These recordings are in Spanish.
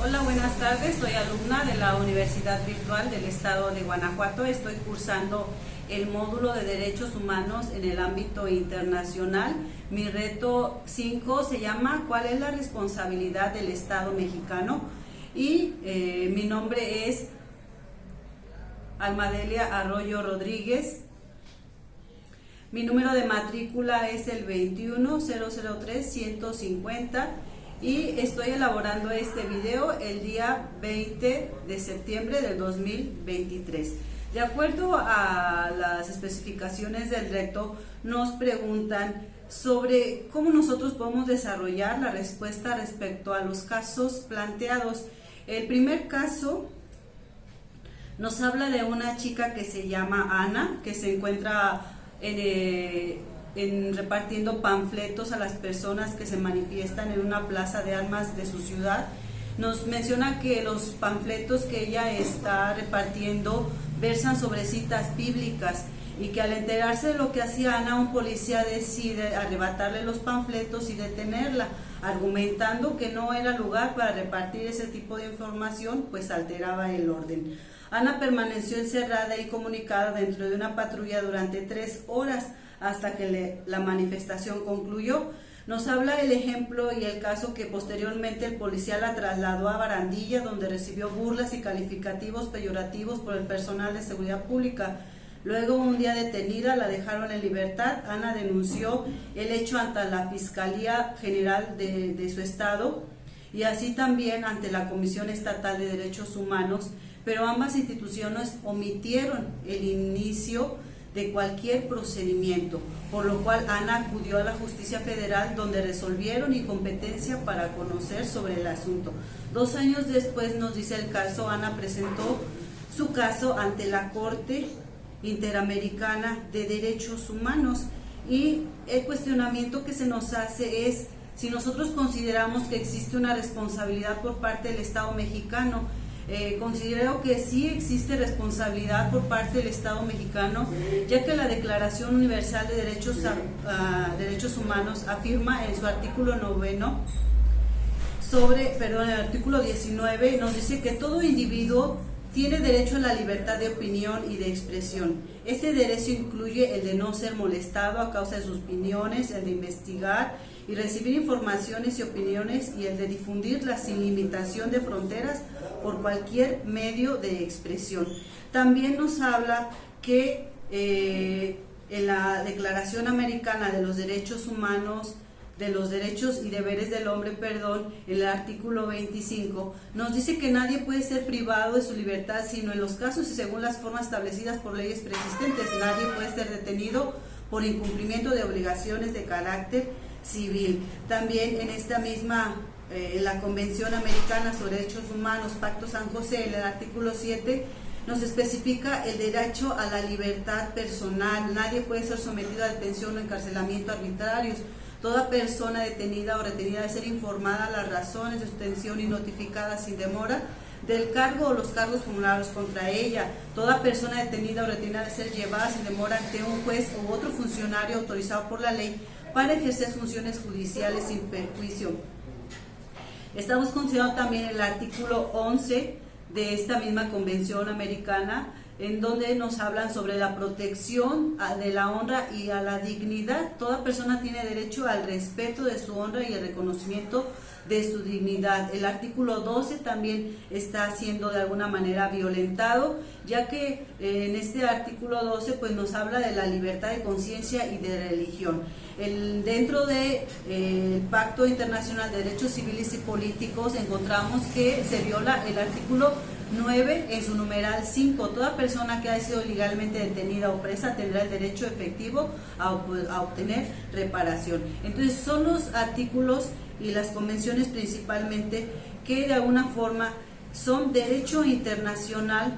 Hola, buenas tardes. Soy alumna de la Universidad Virtual del Estado de Guanajuato. Estoy cursando el módulo de Derechos Humanos en el ámbito internacional. Mi reto 5 se llama ¿Cuál es la responsabilidad del Estado mexicano? Y mi nombre es Almadelia Arroyo Rodríguez. Mi número de matrícula es el 21003-150 y estoy elaborando este video el día 20 de septiembre del 2023. De acuerdo a las especificaciones del reto, nos preguntan sobre cómo nosotros podemos desarrollar la respuesta respecto a los casos planteados. El primer caso nos habla de una chica que se llama Ana, que se encuentra repartiendo panfletos a las personas que se manifiestan en una plaza de armas de su ciudad. Nos menciona que los panfletos que ella está repartiendo versan sobre citas bíblicas y que al enterarse de lo que hacía Ana, un policía decide arrebatarle los panfletos y detenerla, argumentando que no era lugar para repartir ese tipo de información, pues alteraba el orden. Ana permaneció encerrada y comunicada dentro de una patrulla durante 3 horas hasta que la manifestación concluyó. Nos habla el ejemplo y el caso que posteriormente el policía la trasladó a Barandilla, donde recibió burlas y calificativos peyorativos por el personal de seguridad pública. Luego, un día detenida, la dejaron en libertad. Ana denunció el hecho ante la Fiscalía General de su estado y así también ante la Comisión Estatal de Derechos Humanos, pero ambas instituciones omitieron el inicio de cualquier procedimiento, por lo cual Ana acudió a la Justicia Federal, donde resolvieron incompetencia para conocer sobre el asunto. 2 años después, nos dice el caso, Ana presentó su caso ante la Corte Interamericana de Derechos Humanos y el cuestionamiento que se nos hace es si nosotros consideramos que existe una responsabilidad por parte del Estado mexicano. Considero que sí existe responsabilidad por parte del Estado mexicano, ya que la Declaración Universal de Derechos Humanos afirma en su artículo 9 el artículo 19 nos dice que todo individuo tiene derecho a la libertad de opinión y de expresión. Este derecho incluye el de no ser molestado a causa de sus opiniones, el de investigar y recibir informaciones y opiniones y el de difundirlas sin limitación de fronteras por cualquier medio de expresión. También nos habla que en la Declaración Americana de los Derechos Humanos, de los Derechos y Deberes del Hombre, en el artículo 25, nos dice que nadie puede ser privado de su libertad, sino en los casos y según las formas establecidas por leyes preexistentes. Nadie puede ser detenido por incumplimiento de obligaciones de carácter civil. También en esta misma, la Convención Americana sobre Derechos Humanos, Pacto San José, en el artículo 7, nos especifica el derecho a la libertad personal. Nadie puede ser sometido a detención o encarcelamiento arbitrarios. Toda persona detenida o retenida debe ser informada de las razones de su detención y notificada sin demora del cargo o los cargos formulados contra ella. Toda persona detenida o retenida debe ser llevada sin demora ante un juez u otro funcionario autorizado por la ley para ejercer funciones judiciales sin perjuicio. Estamos considerando también el artículo 11 de esta misma Convención Americana, en donde nos hablan sobre la protección de la honra y a la dignidad. Toda persona tiene derecho al respeto de su honra y el reconocimiento de su dignidad. El artículo 12 también está siendo de alguna manera violentado, ya que en este artículo 12 pues nos habla de la libertad de conciencia y de religión. Dentro del Pacto Internacional de Derechos Civiles y Políticos encontramos que se viola el artículo 9 en su numeral 5. Toda persona que haya sido ilegalmente detenida o presa tendrá el derecho efectivo a obtener reparación. Entonces son los artículos y las convenciones principalmente que de alguna forma son derecho internacional,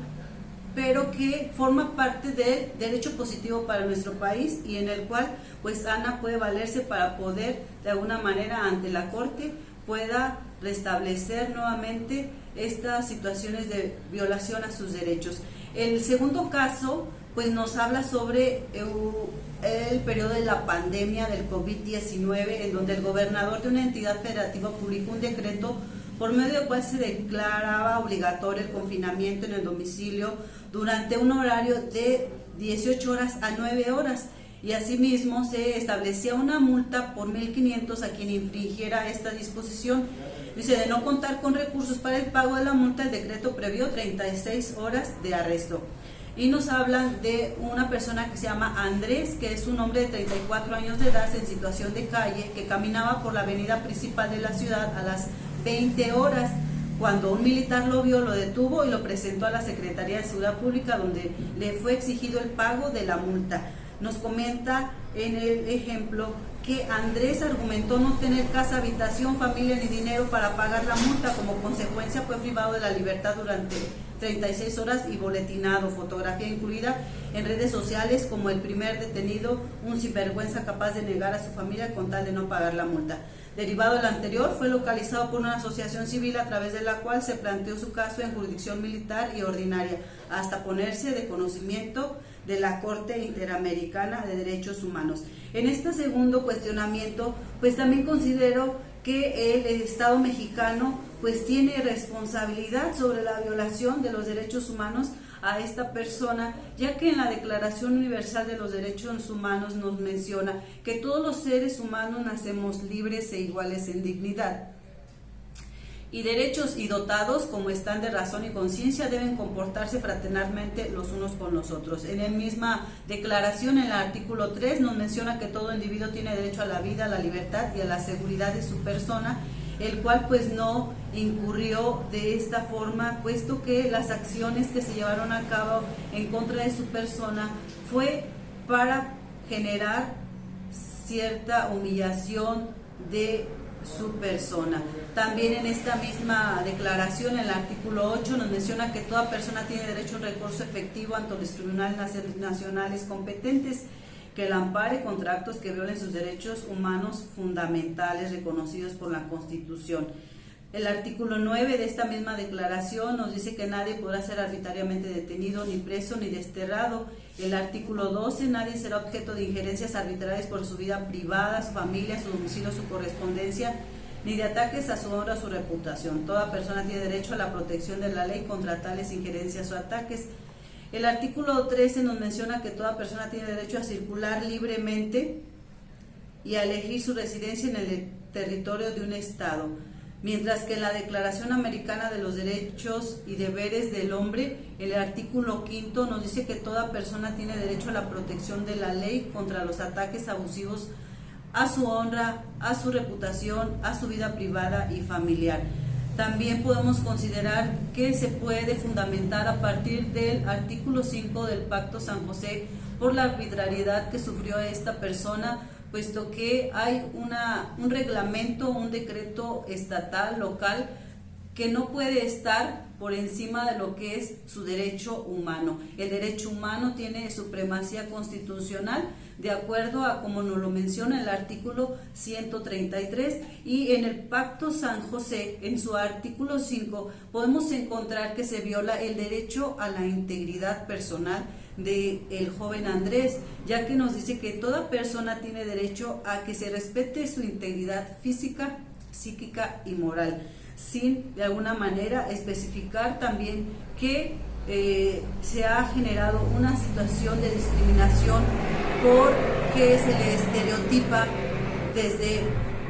pero que forma parte del derecho positivo para nuestro país y en el cual pues Ana puede valerse para poder de alguna manera ante la Corte pueda restablecer nuevamente estas situaciones de violación a sus derechos. El segundo caso pues nos habla sobre el periodo de la pandemia del COVID-19, en donde el gobernador de una entidad federativa publicó un decreto por medio del cual se declaraba obligatorio el confinamiento en el domicilio durante un horario de 18 horas a 9 horas. Y asimismo se establecía una multa por 1.500 a quien infringiera esta disposición. Dice, de no contar con recursos para el pago de la multa, el decreto previó 36 horas de arresto. Y nos hablan de una persona que se llama Andrés, que es un hombre de 34 años de edad en situación de calle, que caminaba por la avenida principal de la ciudad a las 20 horas, cuando un militar lo vio, lo detuvo y lo presentó a la Secretaría de Seguridad Pública, donde le fue exigido el pago de la multa. Nos comenta en el ejemplo que Andrés argumentó no tener casa, habitación, familia ni dinero para pagar la multa. Como consecuencia fue privado de la libertad durante 36 horas y boletinado, fotografía incluida en redes sociales como el primer detenido, un sinvergüenza capaz de negar a su familia con tal de no pagar la multa. Derivado del anterior, fue localizado por una asociación civil a través de la cual se planteó su caso en jurisdicción militar y ordinaria, hasta ponerse de conocimiento de la Corte Interamericana de Derechos Humanos. En este segundo cuestionamiento, pues también considero que el Estado mexicano pues tiene responsabilidad sobre la violación de los derechos humanos a esta persona, ya que en la Declaración Universal de los Derechos Humanos nos menciona que todos los seres humanos nacemos libres e iguales en dignidad y derechos, y dotados como están de razón y conciencia, deben comportarse fraternalmente los unos con los otros. En la misma declaración, en el artículo 3, nos menciona que todo individuo tiene derecho a la vida, a la libertad y a la seguridad de su persona, el cual pues no incurrió de esta forma, puesto que las acciones que se llevaron a cabo en contra de su persona fue para generar cierta humillación de su persona. También en esta misma declaración, en el artículo 8, nos menciona que toda persona tiene derecho a un recurso efectivo ante los tribunales nacionales competentes que la ampare contra actos que violen sus derechos humanos fundamentales reconocidos por la Constitución. El artículo 9 de esta misma declaración nos dice que nadie podrá ser arbitrariamente detenido, ni preso, ni desterrado. El artículo 12, nadie será objeto de injerencias arbitrarias por su vida privada, su familia, su domicilio, su correspondencia, ni de ataques a su honra o su reputación. Toda persona tiene derecho a la protección de la ley contra tales injerencias o ataques. El artículo 13 nos menciona que toda persona tiene derecho a circular libremente y a elegir su residencia en el territorio de un estado. Mientras que en la Declaración Americana de los Derechos y Deberes del Hombre, el artículo 5 nos dice que toda persona tiene derecho a la protección de la ley contra los ataques abusivos a su honra, a su reputación, a su vida privada y familiar. También podemos considerar que se puede fundamentar a partir del artículo 5 del Pacto San José por la arbitrariedad que sufrió esta persona, puesto que hay un reglamento, un decreto estatal, local, que no puede estar por encima de lo que es su derecho humano. El derecho humano tiene supremacía constitucional, de acuerdo a como nos lo menciona el artículo 133, y en el Pacto San José, en su artículo 5, podemos encontrar que se viola el derecho a la integridad personal del joven Andrés, ya que nos dice que toda persona tiene derecho a que se respete su integridad física, psíquica y moral, sin de alguna manera especificar también que se ha generado una situación de discriminación porque se le estereotipa desde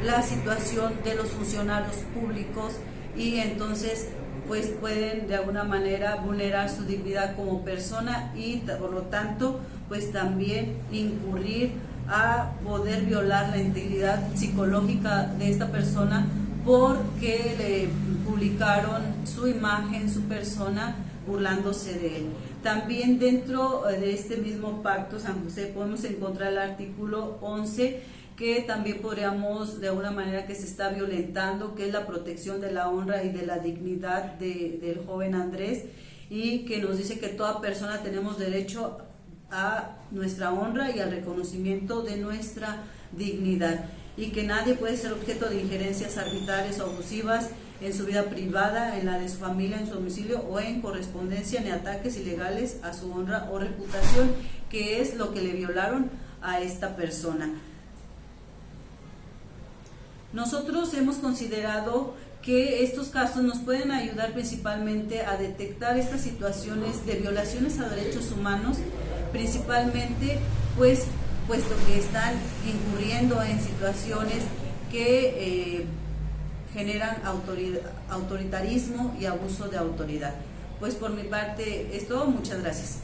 la situación de los funcionarios públicos, y entonces pues pueden de alguna manera vulnerar su dignidad como persona y por lo tanto pues también incurrir a poder violar la integridad psicológica de esta persona porque le publicaron su imagen, su persona, burlándose de él. También dentro de este mismo Pacto San José podemos encontrar el artículo 11, que también podríamos de alguna manera que se está violentando, que es la protección de la honra y de la dignidad del joven Andrés, y que nos dice que toda persona tenemos derecho a nuestra honra y al reconocimiento de nuestra dignidad, y que nadie puede ser objeto de injerencias arbitrarias o abusivas en su vida privada, en la de su familia, en su domicilio o en correspondencia, ni ataques ilegales a su honra o reputación, que es lo que le violaron a esta persona. Nosotros hemos considerado que estos casos nos pueden ayudar principalmente a detectar estas situaciones de violaciones a derechos humanos, principalmente puesto que están incurriendo en situaciones que generan autoritarismo y abuso de autoridad. Pues por mi parte es todo, muchas gracias.